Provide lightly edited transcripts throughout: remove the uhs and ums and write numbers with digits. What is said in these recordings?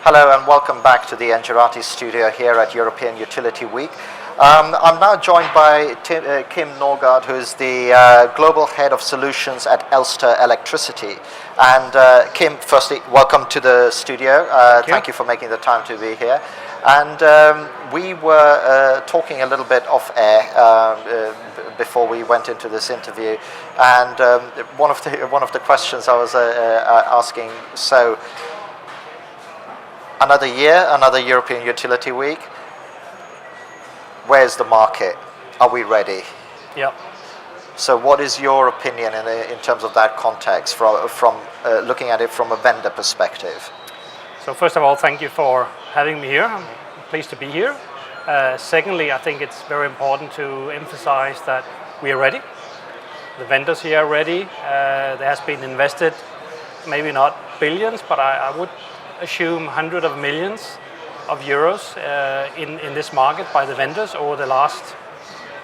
Hello and welcome back to the Engerati studio here at European Utility Week. I'm now joined by Kim Norgaard, who is the Global Head of Solutions at Elster Electricity. And Kim, firstly, welcome to the studio. Thank you for making the time to be here. And we were talking a little bit off air before we went into this interview. And one of the questions I was asking, so another year, another European Utility Week. Where's the market? Are we ready? Yeah. So what is your opinion in terms of that context from looking at it from a vendor perspective? So first of all, thank you for having me here. I'm pleased to be here. Secondly, I think it's very important to emphasize that we are ready. The vendors here are ready. There has been invested, maybe not billions, but I would assume hundreds of millions of euros in this market by the vendors over the last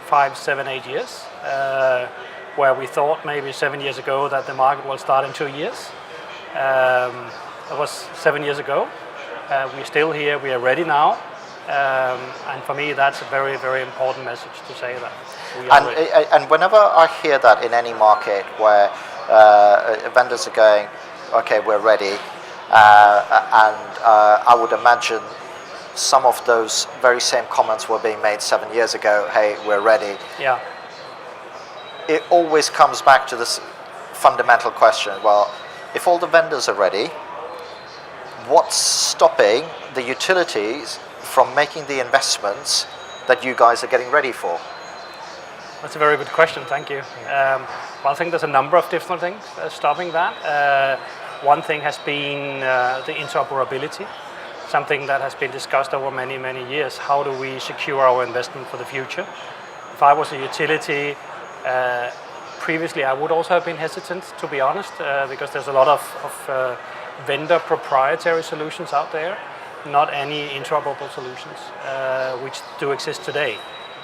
5, 7, 8 years, where we thought maybe 7 years ago that the market will start in 2 years. That was 7 years ago. We're still here, we are ready now. And for me, that's a very, very important message to say that we are ready. And whenever I hear that in any market where vendors are going, okay, we're ready, I would imagine some of those very same comments were being made 7 years ago, hey, we're ready. Yeah. It always comes back to this fundamental question, well, if all the vendors are ready, what's stopping the utilities from making the investments that you guys are getting ready for? That's a very good question, thank you. Well, I think there's a number of different things stopping that. One thing has been the interoperability, something that has been discussed over many, many years. How do we secure our investment for the future? If I was a utility, previously I would also have been hesitant, to be honest, because there's a lot of vendor proprietary solutions out there, not any interoperable solutions, which do exist today.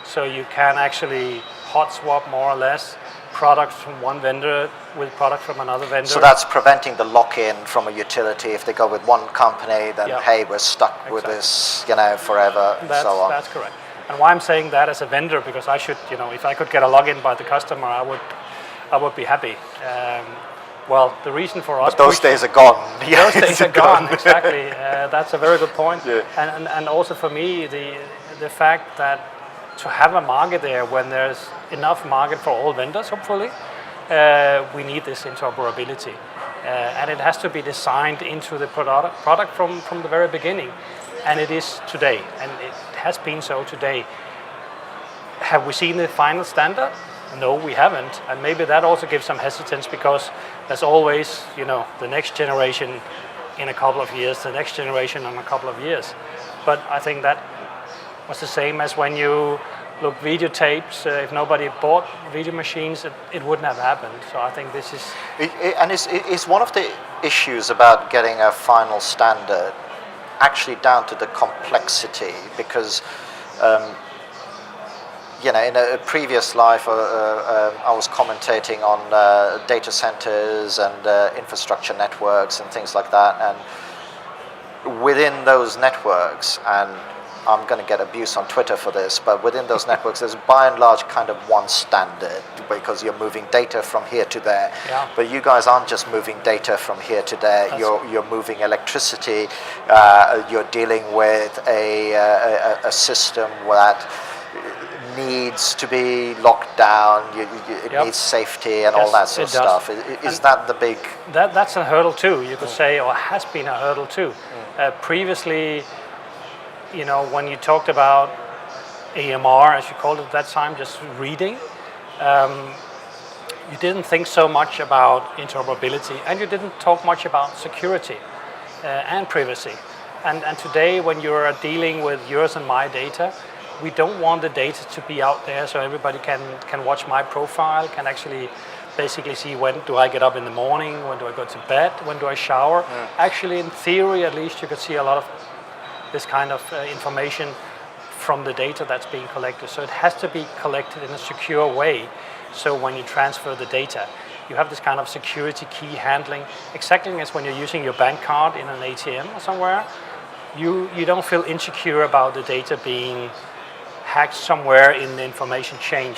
So you can actually hot swap more or less products from one vendor with products from another vendor. So that's preventing the lock-in from a utility. If they go with one company, then hey, we're stuck with this, forever, and so on. That's correct. And why I'm saying that as a vendor, because I should, if I could get a login by the customer, I would be happy. Well, the reason for us... But those days are gone. Those days are gone, exactly. That's a very good point. Yeah. And also for me, the fact that to have a market there when there's enough market for all vendors, hopefully, we need this interoperability. And it has to be designed into the product from the very beginning. And it is today, and it has been so today. Have we seen the final standard? No, we haven't. And maybe that also gives some hesitance because there's always, the next generation in a couple of years, the next generation in a couple of years. But I think that was the same as when you look videotapes. If nobody bought video machines, it wouldn't have happened. So I think this is... And is one of the issues about getting a final standard actually down to the complexity? Because, in a previous life, I was commentating on data centers and infrastructure networks and things like that. And within those networks, and I'm going to get abuse on Twitter for this, but within those networks, there's by and large kind of one standard because you're moving data from here to there. Yeah. But you guys aren't just moving data from here to there. You're moving electricity. You're dealing with a system that needs to be locked down. It needs safety and all that sort of stuff. Is that the big... That's a hurdle too, you could say, or has been a hurdle too. Previously, when you talked about AMR, as you called it at that time, just reading, you didn't think so much about interoperability, and you didn't talk much about security and privacy. And today, when you're dealing with yours and my data, we don't want the data to be out there so everybody can watch my profile, can actually basically see when do I get up in the morning, when do I go to bed, when do I shower. Actually, in theory, at least, you could see a lot of this kind of information from the data that's being collected. So it has to be collected in a secure way. So when you transfer the data, you have this kind of security key handling, exactly as when you're using your bank card in an ATM or somewhere. you don't feel insecure about the data being hacked somewhere in the information chain.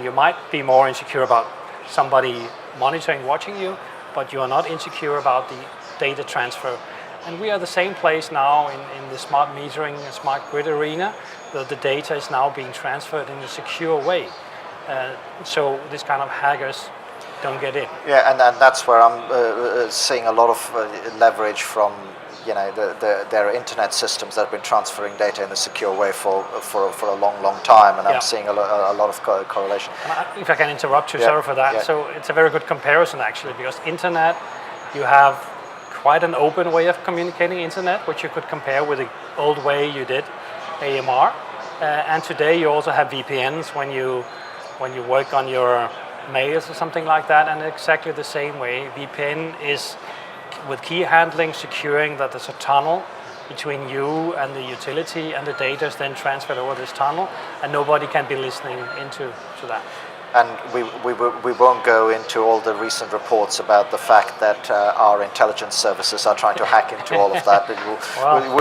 You might be more insecure about somebody monitoring, watching you, but you are not insecure about the data transfer. And we are the same place now in the smart metering and smart grid arena. The data is now being transferred in a secure way. So this kind of hackers don't get in. Yeah, and that's where I'm seeing a lot of leverage from, you know, their internet systems that have been transferring data in a secure way for a long time, and I'm seeing a lot of correlation. If I can interrupt you, sorry for that. Yeah. So it's a very good comparison actually, because internet, you have quite an open way of communicating internet, which you could compare with the old way you did AMR, and today you also have VPNs when you work on your mails or something like that, and exactly the same way. VPN is with key handling, securing that there's a tunnel between you and the utility, and the data is then transferred over this tunnel, and nobody can be listening into that. And we won't go into all the recent reports about the fact that our intelligence services are trying to hack into all of that.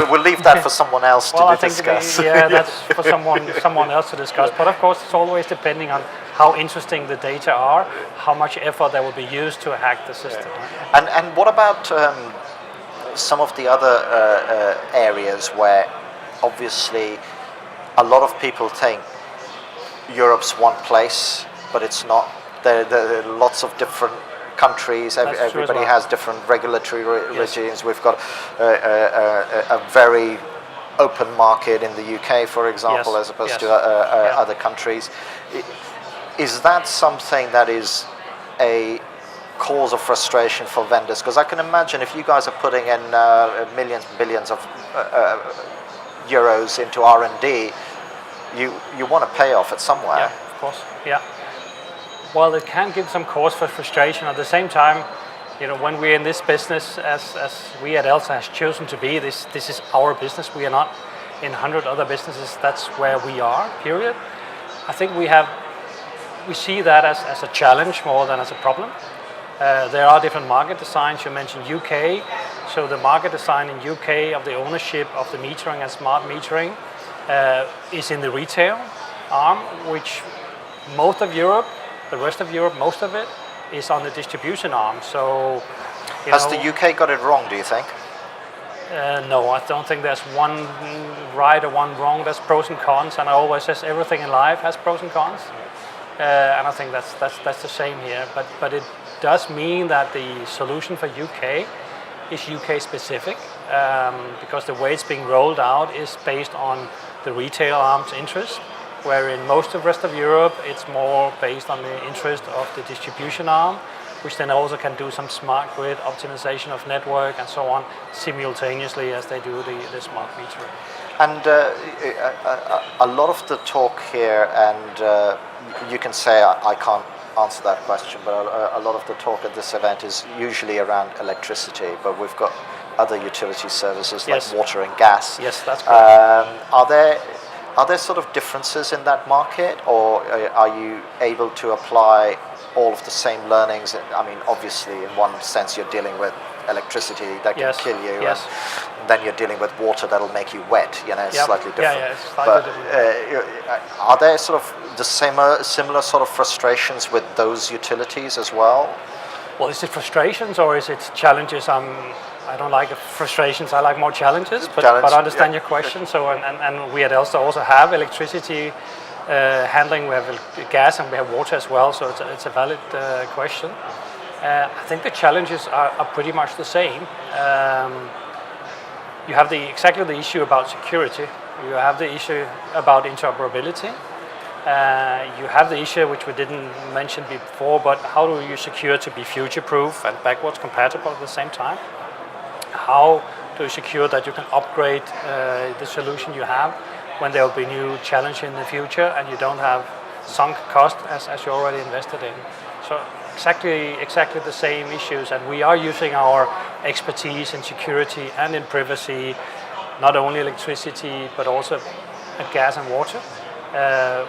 We'll leave that for someone else to discuss. That's for someone else to discuss. But of course, it's always depending on how interesting the data are, how much effort there will be used to hack the system. Yeah. And what about some of the other areas where obviously a lot of people think Europe's one place, but it's not. There are lots of different countries. Everybody has different regulatory regimes. We've got a very open market in the UK, for example, as opposed to other countries. Is that something that is a cause of frustration for vendors? Because I can imagine if you guys are putting in millions, billions of euros into R&D, you want a payoff at somewhere. Yeah, of course. Yeah. Well, it can give some cause for frustration. At the same time, you know, when we're in this business, as we at Elster has chosen to be, this is our business. We are not in 100 other businesses. That's where we are. Period. I think we see that as a challenge more than as a problem. There are different market designs. You mentioned UK, so the market design in UK of the ownership of the metering and smart metering is in the retail arm, which most of Europe, the rest of Europe, most of it is on the distribution arm. So, has the UK got it wrong, do you think? No, I don't think there's one right or one wrong. There's pros and cons, and I always say everything in life has pros and cons. And I think that's the same here. But it does mean that the solution for UK is UK specific, because the way it's being rolled out is based on the retail arm's interest, where in most of the rest of Europe it's more based on the interest of the distribution arm, which then also can do some smart grid optimization of network and so on simultaneously as they do the smart metering. And a lot of the talk here, and you can say I can't answer that question, but a lot of the talk at this event is usually around electricity, but we've got other utility services like water and gas. Yes, that's correct. Are there sort of differences in that market, or are you able to apply all of the same learnings? I mean, obviously, in one sense, you're dealing with electricity that can kill you, and then you're dealing with water that'll make you wet. You know, it's slightly different. Yeah, it's slightly different. Are there sort of the similar sort of frustrations with those utilities as well? Well, is it frustrations or is it challenges? I don't like frustrations. I like more challenges. But I understand your question. So, and we at Elster also have electricity handling. We have gas and we have water as well. So it's a valid question. I think the challenges are pretty much the same. You have exactly the issue about security. You have the issue about interoperability. You have the issue which we didn't mention before, but how do you secure to be future-proof and backwards compatible at the same time? How do you secure that you can upgrade the solution you have when there will be new challenge in the future and you don't have sunk cost as you already invested in? So exactly the same issues, and we are using our expertise in security and in privacy, not only electricity but also at gas and water,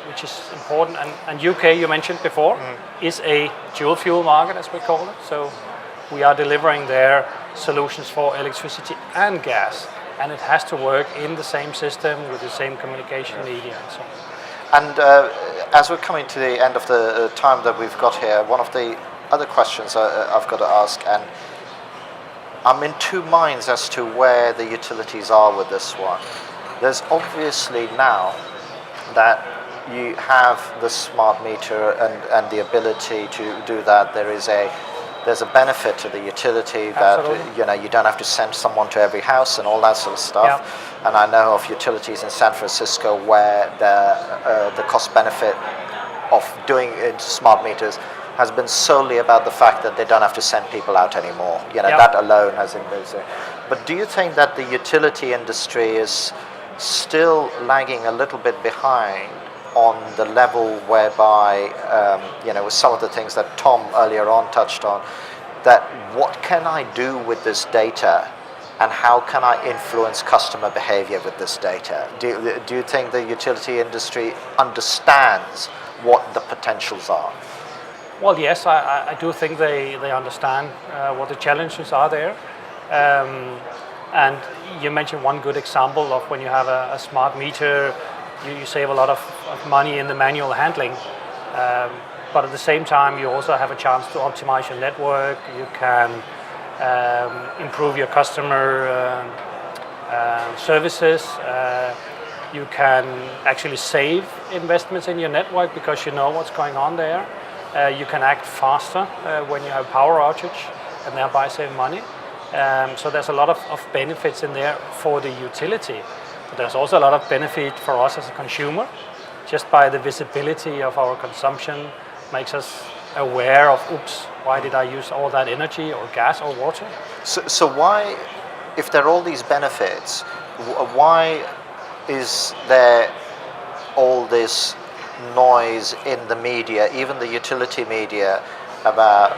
which is important. And UK, you mentioned before, is a dual fuel market, as we call it. So we are delivering their solutions for electricity and gas. and it has to work in the same system with the same communication media and so on. And as we're coming to the end of the time that we've got here, one of the other questions I've got to ask, and I'm in two minds as to where the utilities are with this one. There's obviously now that you have the smart meter and the ability to do that, there's a benefit to the utility that you don't have to send someone to every house and all that sort of stuff. Yeah. And I know of utilities in San Francisco where the cost benefit of doing into smart meters has been solely about the fact that they don't have to send people out anymore. That alone has been. But do you think that the utility industry is still lagging a little bit behind on the level whereby, with some of the things that Tom earlier on touched on, that what can I do with this data and how can I influence customer behavior with this data? Do you think the utility industry understands what the potentials are? Well, yes, I do think they understand what the challenges are there. And you mentioned one good example of when you have a smart meter, you save a lot of money in the manual handling. But at the same time, you also have a chance to optimize your network. You can improve your customer services. You can actually save investments in your network because you know what's going on there. You can act faster when you have power outage and thereby save money. So there's a lot of benefits in there for the utility. But there's also a lot of benefit for us as a consumer. Just by the visibility of our consumption makes us aware of, oops, why did I use all that energy or gas or water? So why, if there are all these benefits, why is there all this noise in the media, even the utility media, about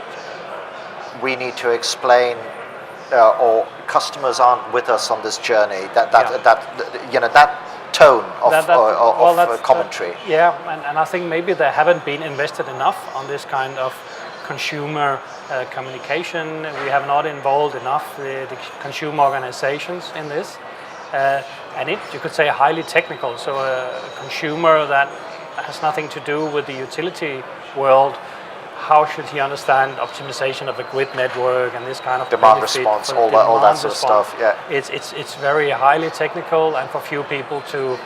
we need to explain or customers aren't with us on this journey? That tone of commentary. And I think maybe they haven't been invested enough on this kind of consumer communication. We have not involved enough the consumer organizations in this. And you could say, highly technical. So a consumer that has nothing to do with the utility world, how should he understand optimization of a grid network and this kind of demand response, all that sort of stuff? Yeah, it's very highly technical and for few people to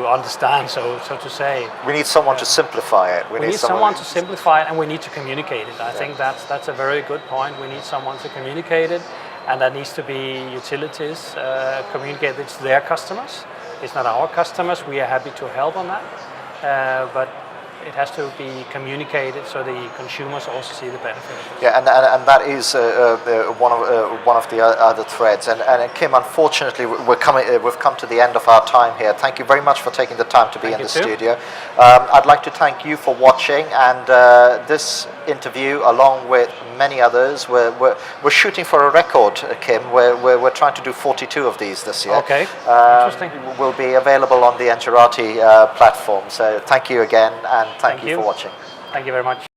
understand. So to say, we need someone to simplify it. We need someone to simplify it, and we need to communicate it. I think that's a very good point. We need someone to communicate it, and that needs to be utilities communicate it to their customers. It's not our customers. We are happy to help on that, but it has to be communicated so the consumers also see the benefit. Yeah, and that is one of the other threads. And Kim, unfortunately, we've come to the end of our time here. Thank you very much for taking the time to be in the studio. I'd like to thank you for watching, and this interview, along with many others, we're shooting for a record, Kim. We're trying to do 42 of these this year. Okay, interesting. Will be available on the Engerati platform. So thank you again, and thank you for watching. Thank you very much.